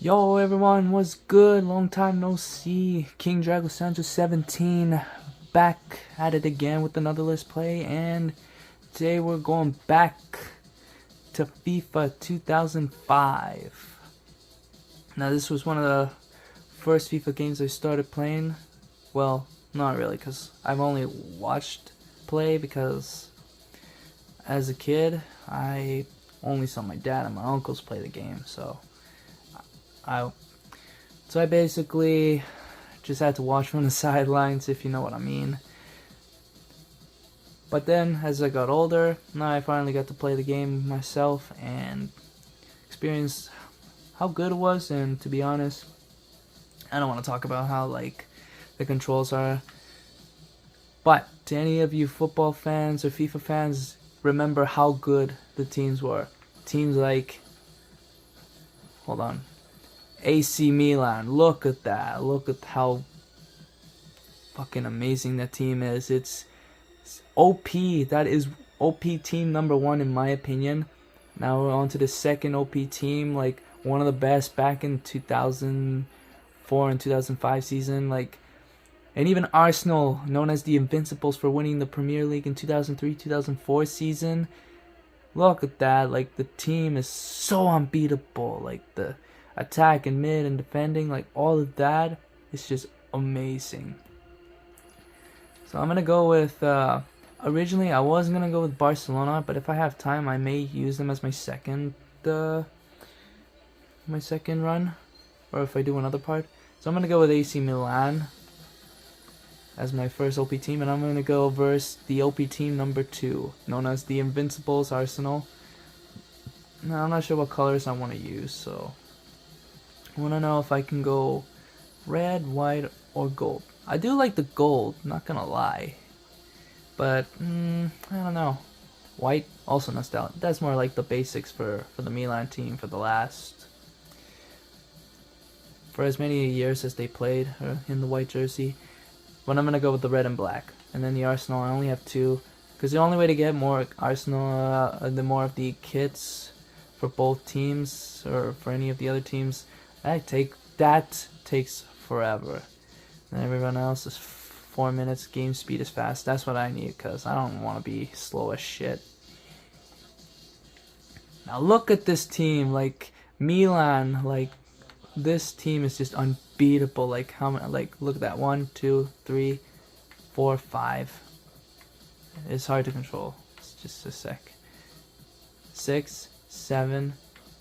Yo everyone, what's good? Long time no see. King Drago Sancho 17 back at it again with another Let's Play, and today we're going back to FIFA 2005. Now this was one of the first FIFA games I started playing. Well, not really, because I've only watched play because as a kid I only saw my dad and my uncles play the game, so I basically just had to watch from the sidelines, if you know what I mean. But then, as I got older, now I finally got to play the game myself and experience how good it was. And to be honest, I don't want to talk about how the controls are. But to any of you football fans or FIFA fans, remember how good the teams were. Teams like, hold on, AC Milan. Look at that. Look at how fucking amazing that team is. It's OP. That is OP team number one in my opinion. Now we're on to the second OP team, like one of the best back in 2004 and 2005 season, and even Arsenal, known as the Invincibles for winning the Premier League in 2003-2004 season. Look at that. Like, the team is so unbeatable. Like, the attack and mid and defending, like all of that is just amazing. So I'm gonna go with originally I was gonna go with Barcelona, but if I have time I may use them as my second run, or if I do another part. So I'm gonna go with AC Milan as my first OP team, and I'm gonna go versus the OP team number 2, known as the Invincibles, Arsenal. Now I'm not sure what colors I want to use, so I want to know if I can go red, white, or gold. I do like the gold, not gonna lie. But, I don't know. White, also nostalgic. That's more like the basics for the Milan team for as many years as they played in the white jersey. But I'm gonna go with the red and black. And then the Arsenal, I only have 2. Because the only way to get more Arsenal, the more of the kits for both teams, or for any of the other teams, that takes forever. And everyone else is 4 minutes. Game speed is fast. That's what I need, because I don't want to be slow as shit. Now look at this team. Like Milan, like this team is just unbeatable. Like how many? Like look at that. 1, 2, 3, 4, 5. It's hard to control. It's just a sec. 6, 7,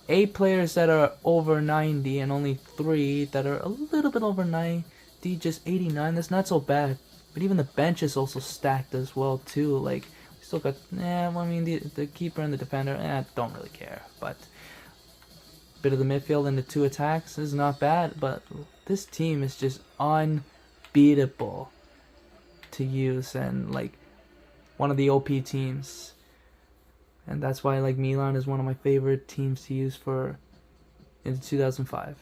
8 players that are over 90, and only 3 that are a little bit over 90, just 89. That's not so bad. But even the bench is also stacked as well too. Like we still got, I mean the keeper and the defender, don't really care. But bit of the midfield and the 2 attacks is not bad. But this team is just unbeatable to use, and like one of the OP teams. And that's why like Milan is one of my favorite teams to use in 2005.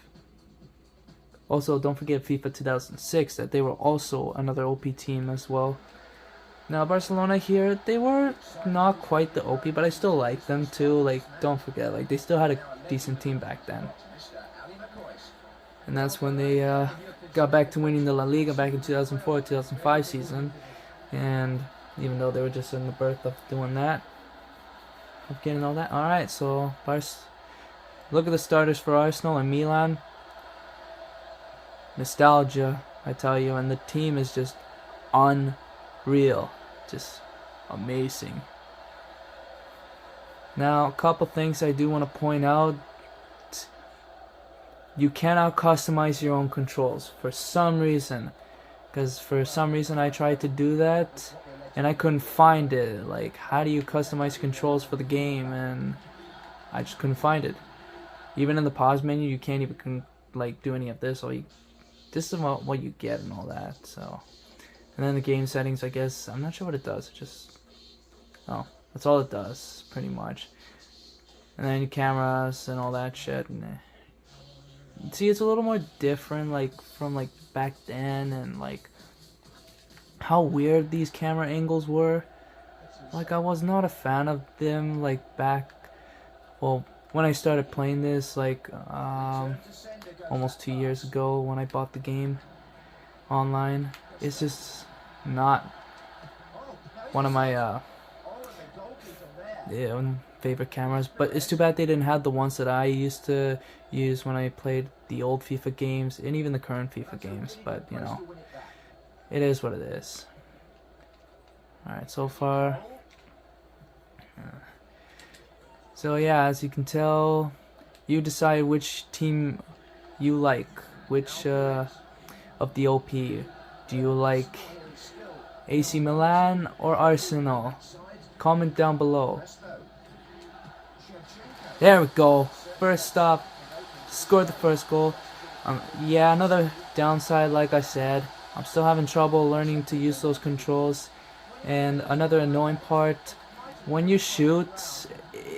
Also, don't forget FIFA 2006, that they were also another OP team as well. Now Barcelona here, they were not quite the OP, but I still like them too. Like, don't forget, like they still had a decent team back then. And that's when they got back to winning the La Liga back in 2004-2005 season. And even though they were just in the birth of doing that, of getting all that. Alright, so look at the starters for Arsenal and Milan. Nostalgia, I tell you, and the team is just unreal. Just amazing. Now, a couple things I do want to point out. You cannot customize your own controls for some reason. Because for some reason I tried to do that and I couldn't find it. Like, how do you customize controls for the game? And I just couldn't find it. Even in the pause menu, you can't even do any of this. This is what you get and all that. So, and then the game settings, I guess, I'm not sure what it does. That's all it does, pretty much. And then cameras and all that shit. And see, it's a little more different, like from like back then, and like how weird these camera angles were. Like, I was not a fan of them, like back, well, when I started playing this, like almost 2 years ago when I bought the game online. It's just not one of my favorite cameras, but it's too bad they didn't have the ones that I used to use when I played the old FIFA games and even the current FIFA games, but you know, it is what it is. Alright, so far. So yeah, as you can tell, you decide which team you like, which of the OP. Do you like AC Milan or Arsenal? Comment down below. There we go. First stop. Scored the first goal. Yeah, another downside, like I said. I'm still having trouble learning to use those controls. And another annoying part, when you shoot,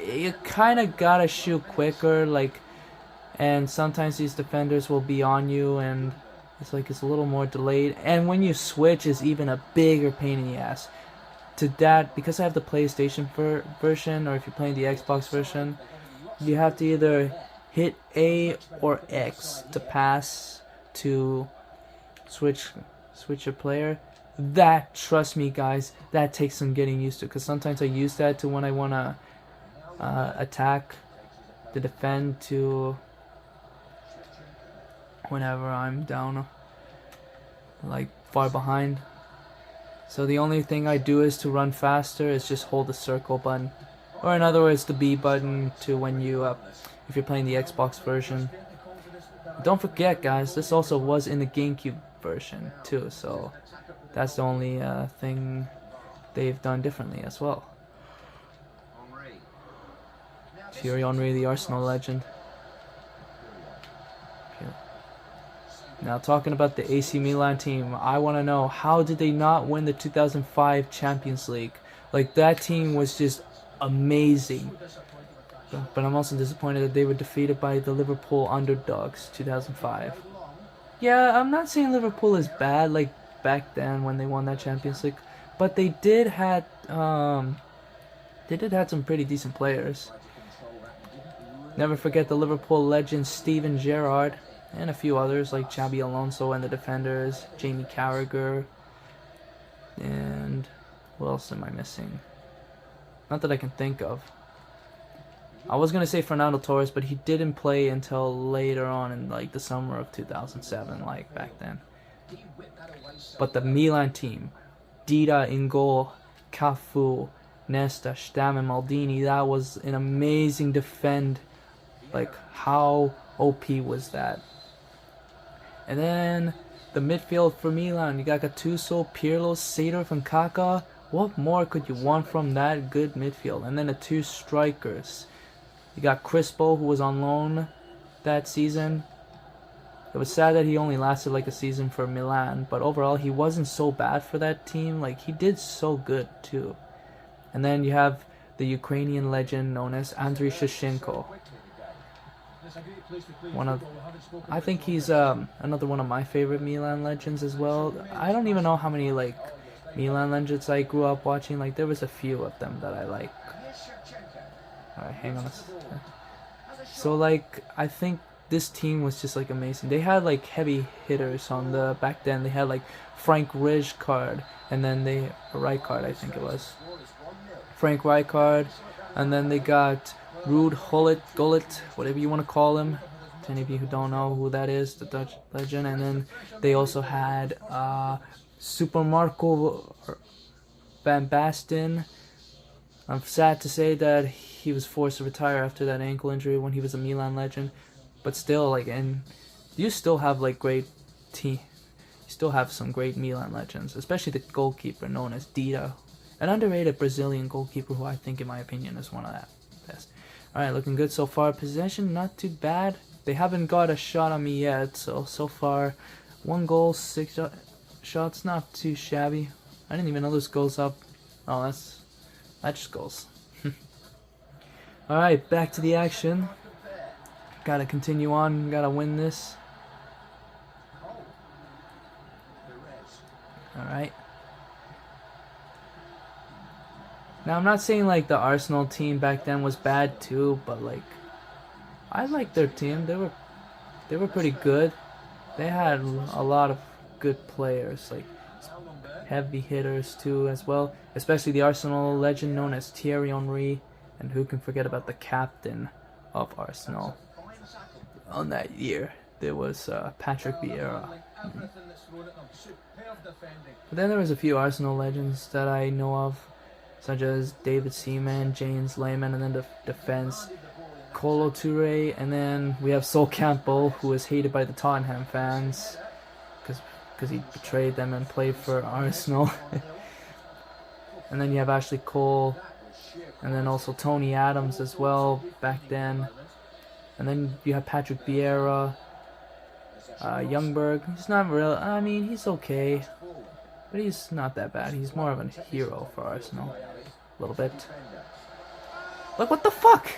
you kind of gotta shoot quicker, like, and sometimes these defenders will be on you and it's a little more delayed. And when you switch, it's even a bigger pain in the ass. To that, because I have the PlayStation version, or if you're playing the Xbox version, you have to either hit A or X to pass to switch your player. That, trust me guys, that takes some getting used to, because sometimes I use that to when I want to attack to defend, to whenever I'm down like far behind. So the only thing I do is to run faster is just hold the circle button, or in other words the B button, to when you if you're playing the Xbox version. Don't forget guys, this also was in the GameCube version too, so that's the only thing they've done differently as well. Thierry Henry, the Arsenal legend. Okay. Now talking about the AC Milan team, I want to know, how did they not win the 2005 Champions League? Like, that team was just amazing. But I'm also disappointed that they were defeated by the Liverpool underdogs 2005. Yeah, I'm not saying Liverpool is bad like back then when they won that Champions League, but they did had some pretty decent players. Never forget the Liverpool legend Steven Gerrard, and a few others like Xabi Alonso and the defenders, Jamie Carragher, and what else am I missing? Not that I can think of. I was gonna say Fernando Torres, but he didn't play until later on in like the summer of 2007, like back then. But the Milan team, Dida in goal, Cafu, Nesta, Stam, and Maldini, that was an amazing defend. Like, how OP was that? And then the midfield for Milan, you got Gattuso, Pirlo, Seedorf, and Kaká. What more could you want from that good midfield? And then the two strikers. You got Crispo, who was on loan that season. It was sad that he only lasted like a season for Milan, but overall he wasn't so bad for that team. Like, he did so good too. And then you have the Ukrainian legend known as Andriy Shevchenko. I think he's another one of my favorite Milan legends as well. I don't even know how many like Milan legends I grew up watching. Like, there was a few of them that I like. Alright, hang on a second. So like, I think this team was just like amazing. They had like heavy hitters on the back then. They had like Frank Rijkaard, and then Rijkaard, I think it was. Frank Rijkaard, and then they got Ruud Gullit, whatever you want to call him. To any of you who don't know who that is, the Dutch legend. And then they also had Super Marco van Basten. I'm sad to say that he was forced to retire after that ankle injury when he was a Milan legend. But still, like, and you still have like great team. You still have some great Milan legends, especially the goalkeeper known as Dida, an underrated Brazilian goalkeeper who I think, in my opinion, is one of the best. All right, looking good so far. Possession, not too bad. They haven't got a shot on me yet, so far, 1 goal, 6 shots, not too shabby. I didn't even know this goes up. Oh, that's just goals. All right, back to the action. Gotta continue on. Gotta win this. All right. Now, I'm not saying like the Arsenal team back then was bad too, but like, I liked their team. They were they were pretty good. They had a lot of good players, like heavy hitters too as well, especially the Arsenal legend known as Thierry Henry, and who can forget about the captain of Arsenal on that year. There was Patrick Vieira. But then there was a few Arsenal legends that I know of, such as David Seaman, James Lehmann, and then the defense, Kolo Toure, and then we have Sol Campbell, who is hated by the Tottenham fans because he betrayed them and played for Arsenal. And then you have Ashley Cole, and then also Tony Adams as well back then. And then you have Patrick Vieira, Youngberg. He's not real. I mean, he's okay, but he's not that bad. He's more of a hero for Arsenal, a little bit. Like, what the fuck?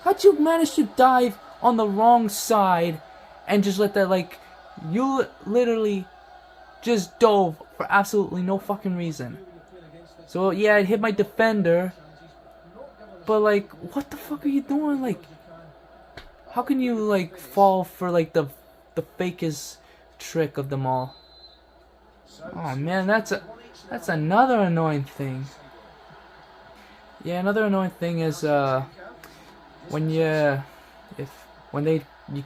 How'd you manage to dive on the wrong side and just let that, like, you literally just dove for absolutely no fucking reason. So, yeah, it hit my defender, but, like, what the fuck are you doing? Like, how can you, like, fall for, like, the fakest trick of them all? Oh, man, that's another annoying thing. Yeah, another annoying thing is, when you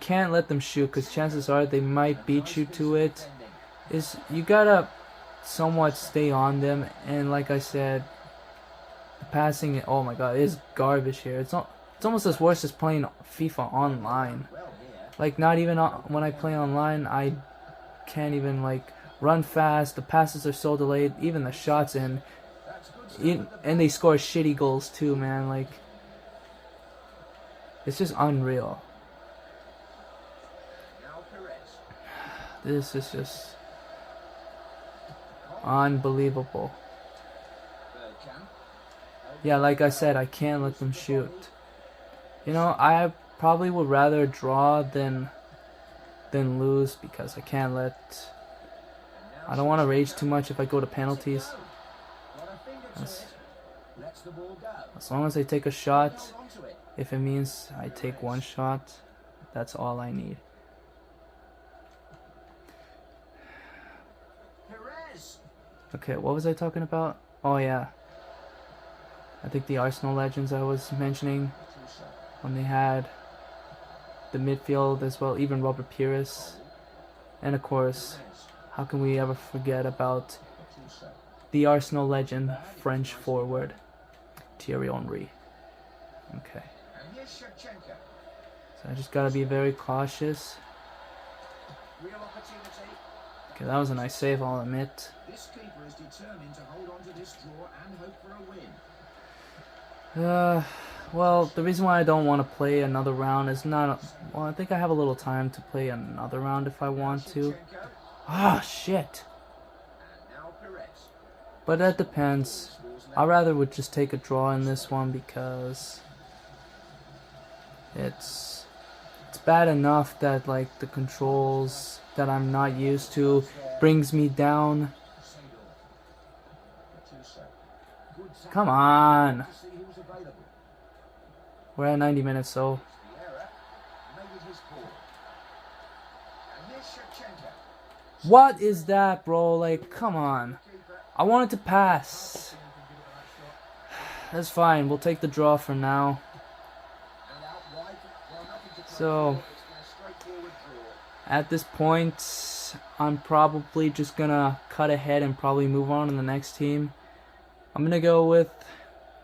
can't let them shoot, because chances are they might beat you to it, is you gotta somewhat stay on them. And like I said, the passing, oh my god, is garbage here. It's almost as worse as playing FIFA online. Like, not even when I play online, I can't even, like, run fast. The passes are so delayed, even the shots, and they score shitty goals too, man. Like, it's just unreal. This is just unbelievable. Yeah, like I said, I can't let them shoot. You know, I probably would rather draw than lose, because I can't let... I don't want to rage too much if I go to penalties. As long as I take a shot, if it means I take one shot, that's all I need. Okay, what was I talking about? Oh yeah, I think the Arsenal legends I was mentioning, when they had the midfield as well, even Robert Pires, and of course, how can we ever forget about the Arsenal legend, French forward, Thierry Henry. Okay. So I just gotta be very cautious. Okay, that was a nice save, I'll admit. This keeper is determined to hold on to this draw and hope for a win. Well, the reason why I don't want to play another round is not... Well, I think I have a little time to play another round if I want to. Ah, shit. But that depends. I rather would just take a draw in this one, because it's bad enough that, like, the controls that I'm not used to brings me down. Come on. We're at 90 minutes, so... What is that, bro? Like, come on. I wanted to pass. That's fine. We'll take the draw for now. So, at this point, I'm probably just gonna cut ahead and probably move on to the next team. I'm gonna go with,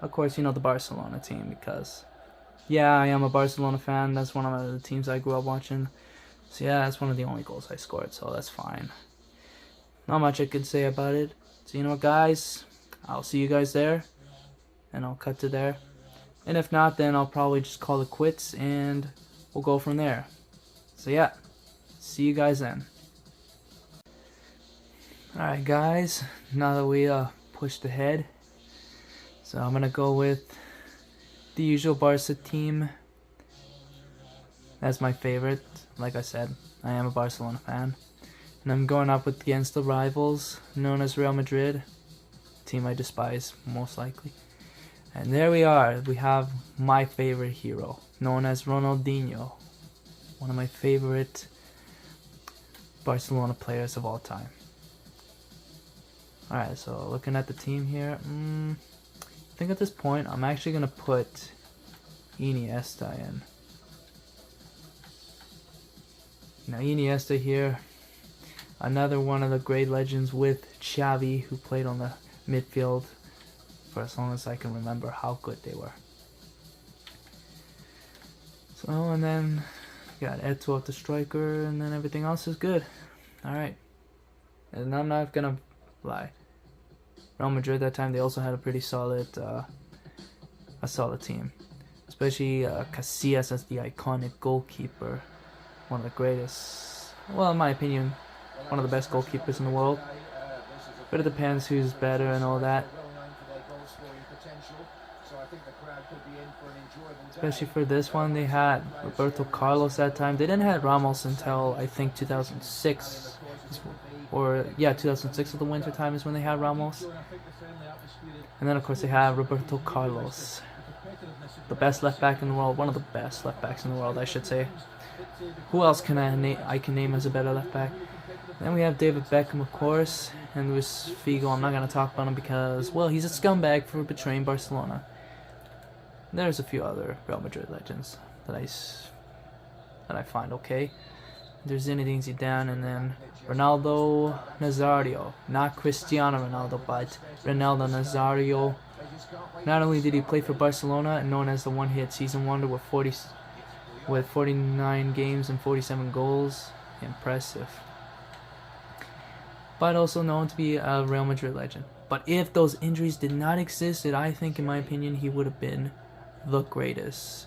of course, you know, the Barcelona team, because, yeah, I am a Barcelona fan. That's one of the teams I grew up watching. So yeah, that's one of the only goals I scored, so that's fine. Not much I could say about it. So you know what, guys, I'll see you guys there, and I'll cut to there. And if not, then I'll probably just call it quits, and we'll go from there. So yeah, see you guys then. Alright guys, now that we pushed ahead, so I'm gonna go with the usual Barca team. That's my favorite. Like I said, I am a Barcelona fan. And I'm going up against the rivals known as Real Madrid, team I despise most likely. And there we are. We have my favorite hero, known as Ronaldinho, one of my favorite Barcelona players of all time. Alright, so looking at the team here, I think at this point I'm actually going to put Iniesta in. Now Iniesta here, another one of the great legends with Xavi, who played on the midfield for as long as I can remember how good they were. So, and then got Eto'o at the striker, and then everything else is good. Alright. And I'm not gonna lie. Real Madrid that time, they also had a pretty solid team. Especially Casillas as the iconic goalkeeper. One of the greatest, well in my opinion, one of the best goalkeepers in the world. But it depends who's better and all that. Especially for this one, they had Roberto Carlos that time. They didn't have Ramos until I think 2006, or yeah, 2006 of the winter time is when they had Ramos. And then of course they have Roberto Carlos, the best left back in the world, one of the best left backs in the world, I should say. Who else can I can name as a better left back? Then we have David Beckham, of course, and Luis Figo. I'm not gonna talk about him because, well, he's a scumbag for betraying Barcelona. There's a few other Real Madrid legends that I find okay. There's Zinedine Zidane, and then Ronaldo Nazario. Not Cristiano Ronaldo, but Ronaldo Nazario. Not only did he play for Barcelona, known as the one-hit season wonder with 49 games and 47 goals. Impressive. But also known to be a Real Madrid legend. But if those injuries did not exist, I think, in my opinion, he would have been the greatest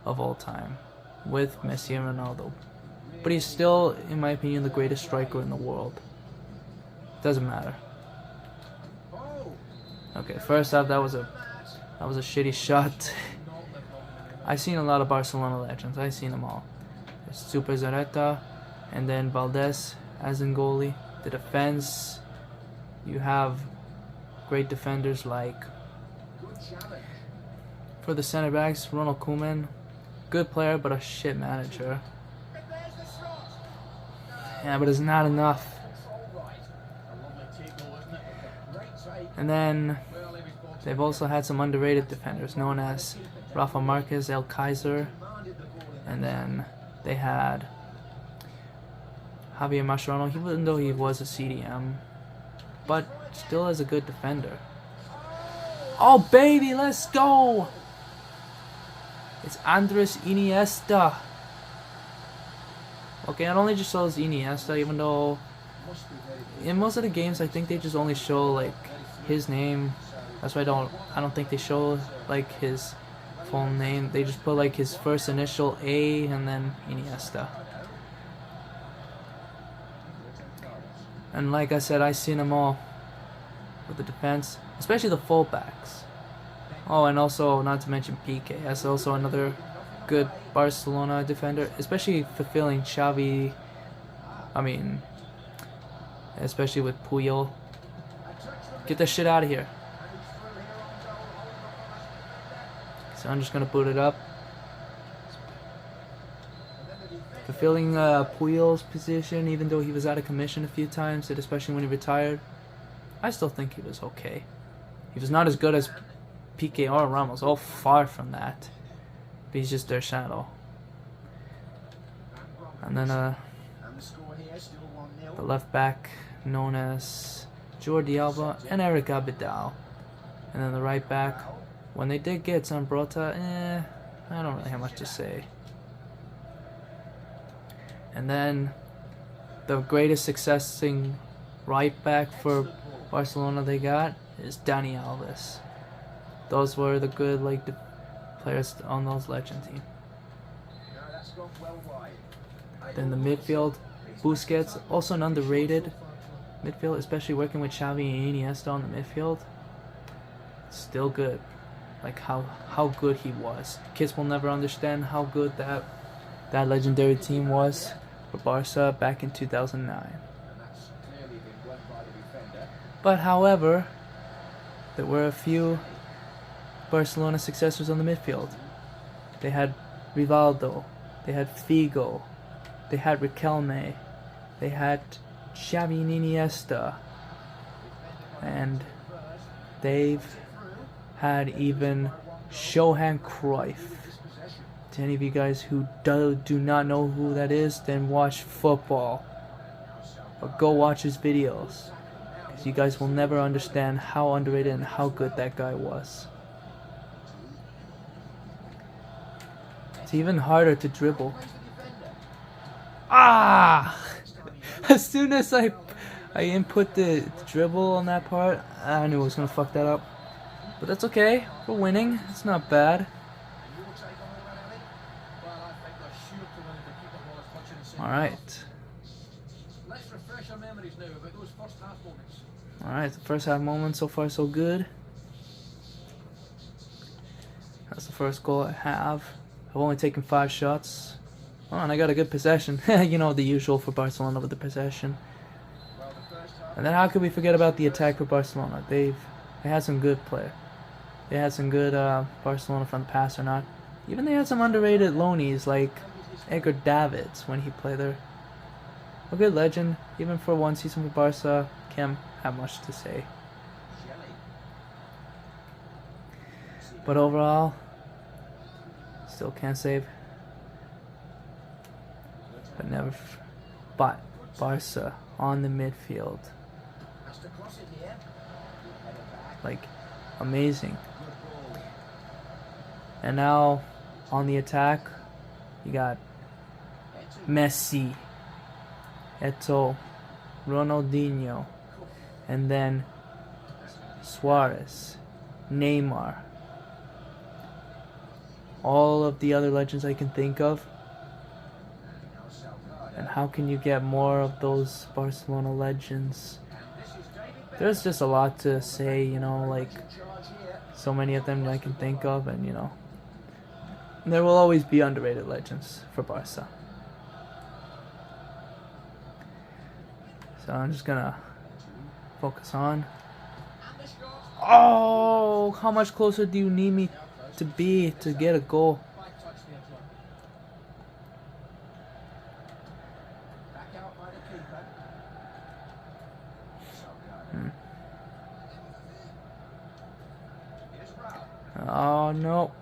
of all time with Messi and Ronaldo. But he's still, in my opinion, the greatest striker in the world. Doesn't matter. Okay, first off, that was a shitty shot. I've seen a lot of Barcelona legends. I've seen them all. There's Super Zareta, and then Valdez as in goalie. The defense, you have great defenders like, for the center backs, Ronald Koeman, good player but a shit manager. Yeah, but it's not enough. And then they've also had some underrated defenders known as Rafa Marquez, El Kaiser, and then they had Javier Mascherano, even though he was a CDM, but still is a good defender. Oh baby, let's go! It's Andres Iniesta. Okay, it only just shows Iniesta, even though in most of the games I think they just only show like his name. That's why I don't think they show like his full name. They just put like his first initial A and then Iniesta. And like I said, I've seen them all with the defense, especially the fullbacks. Oh, and also not to mention Piqué. That's also another good Barcelona defender, especially fulfilling Xavi. I mean, especially with Puyol. Get that shit out of here. So I'm just gonna boot it up. Fulfilling Puyol's position, even though he was out of commission a few times, and especially when he retired, I still think he was okay. He was not as good as Piqué or Ramos, oh, far from that. But he's just their shadow. And then the left back known as Jordi Alba and Eric Abidal. And then the right back, when they did get Zambrotta, I don't really have much to say. And then the greatest successing right back for Barcelona they got is Dani Alves. Those were the good players on those legend team. Then the midfield, Busquets, also an underrated midfield, especially working with Xavi and Iniesta on the midfield. Still good. Like how good he was. Kids will never understand how good that legendary team was for Barca back in 2009. But however, there were a few Barcelona successors on the midfield. They had Rivaldo, they had Figo, they had Riquelme, They had Xavi and Iniesta. And they've had even Johan Cruyff. To any of you guys who do not know who that is, then watch football. Or go watch his videos. Because you guys will never understand how underrated and how good that guy was. It's even harder to dribble. Ah! As soon as I input the dribble on that part, I knew I was going to fuck that up. But that's okay. We're winning. It's not bad. Alright. Alright, the first half moment, so far so good. That's the first goal I have. I've only taken 5 shots. Oh, and I got a good possession. You know, the usual for Barcelona with the possession. And then how could we forget about the attack for Barcelona? They had some good play. They had some good Barcelona from the past or not. Even they had some underrated loanies like Edgar Davids when he played there. A good legend, even for one season for Barca. Can't have much to say. But overall, still can't save. But never. But Barca on the midfield, like amazing. And now on the attack, you got Messi, Eto'o, Ronaldinho, and then Suarez, Neymar, all of the other legends I can think of. And how can you get more of those Barcelona legends? There's just a lot to say, you know, like so many of them I can think of, and you know, there will always be underrated legends for Barca. So I'm just gonna focus on. Oh, how much closer do you need me to be to get a goal? Oh no.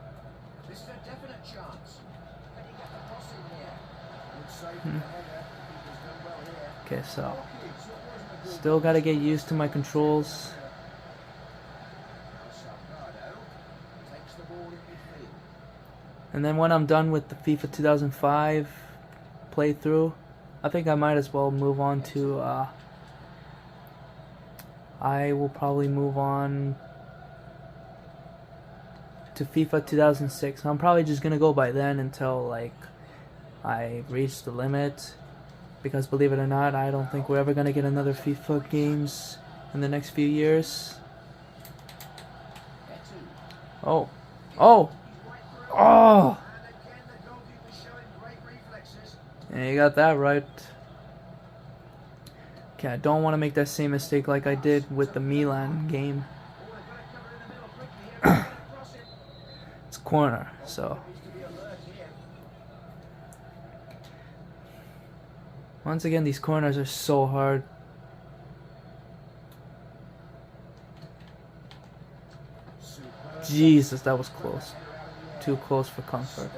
Okay, so still gotta get used to my controls. And then when I'm done with the FIFA 2005 playthrough, I think I might as well move on to I will probably move on to FIFA 2006. I'm probably just gonna go by then until like I reach the limit, because believe it or not, I don't think we're ever gonna get another FIFA games in the next few years. Oh, oh, oh! Yeah, you got that right. Okay, I don't want to make that same mistake like I did with the Milan game. It's corner, so once again, these corners are so hard. Jesus, that was close. Too close for comfort.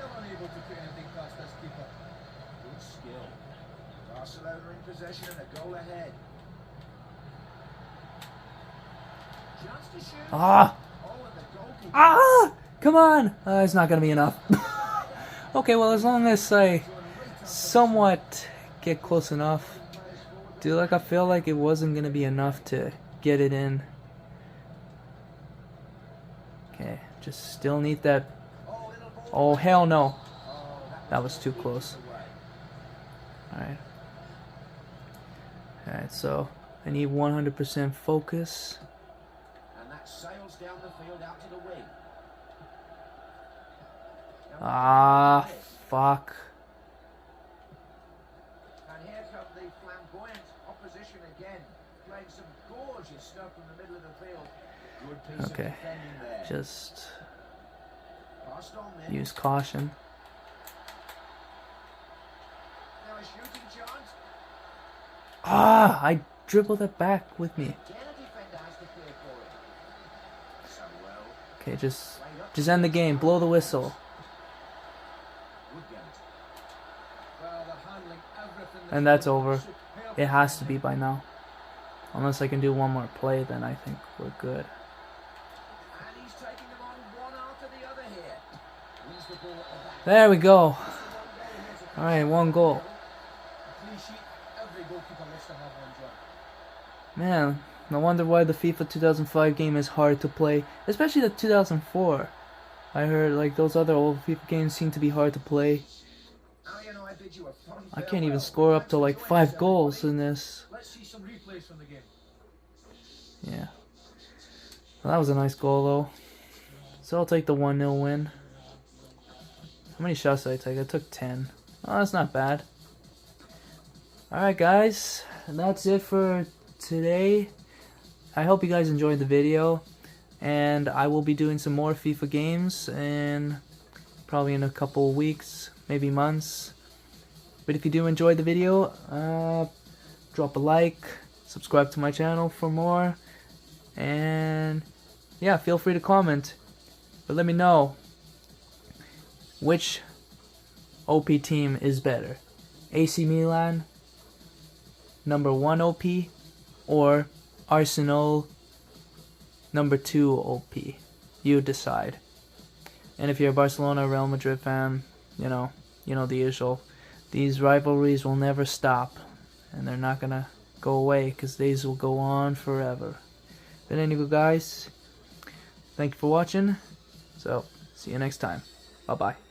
Ah! Ah! Come on! It's not gonna be enough. Okay, well, as long as I somewhat get close enough. Dude, like I feel like it wasn't gonna be enough to get it in. Okay, just still need that. Oh, hell no. That was too close. Alright. Alright, so I need 100% focus. And that sails down the field out to the wing. Ah, fuck. And here come the flamboyant opposition again, playing some gorgeous stuff from the middle of the field. Good piece of defending there. Just Passed on there. use caution. Now a shooting chance. Ah, I dribbled it back with me. Again, a defender has to play for it. So well. Okay, just end the game. Blow the whistle. And that's over. It has to be by now. Unless I can do one more play, then I think we're good. And he's taking them on one after the other here. Wins the ball at the back. There we go. Alright, 1 goal. Man, no wonder why the FIFA 2005 game is hard to play. Especially the 2004. I heard like those other old FIFA games seem to be hard to play. I can't even score up to like 5 goals in this. Let's see some replays from the game. Yeah. Well, that was a nice goal though. So I'll take the 1-0 win. How many shots did I take? I took 10. Oh, that's not bad. Alright guys, that's it for today. I hope you guys enjoyed the video. And I will be doing some more FIFA games and probably in a couple weeks, maybe months. But if you do enjoy the video, drop a like, subscribe to my channel for more, and yeah, feel free to comment. But let me know which OP team is better. AC Milan, number 1 OP, or Arsenal, number 2 OP. You decide. And if you're a Barcelona, Real Madrid fan, you know the usual. These rivalries will never stop, and they're not gonna go away because these will go on forever. But anyway, guys, thank you for watching. So, see you next time. Bye bye.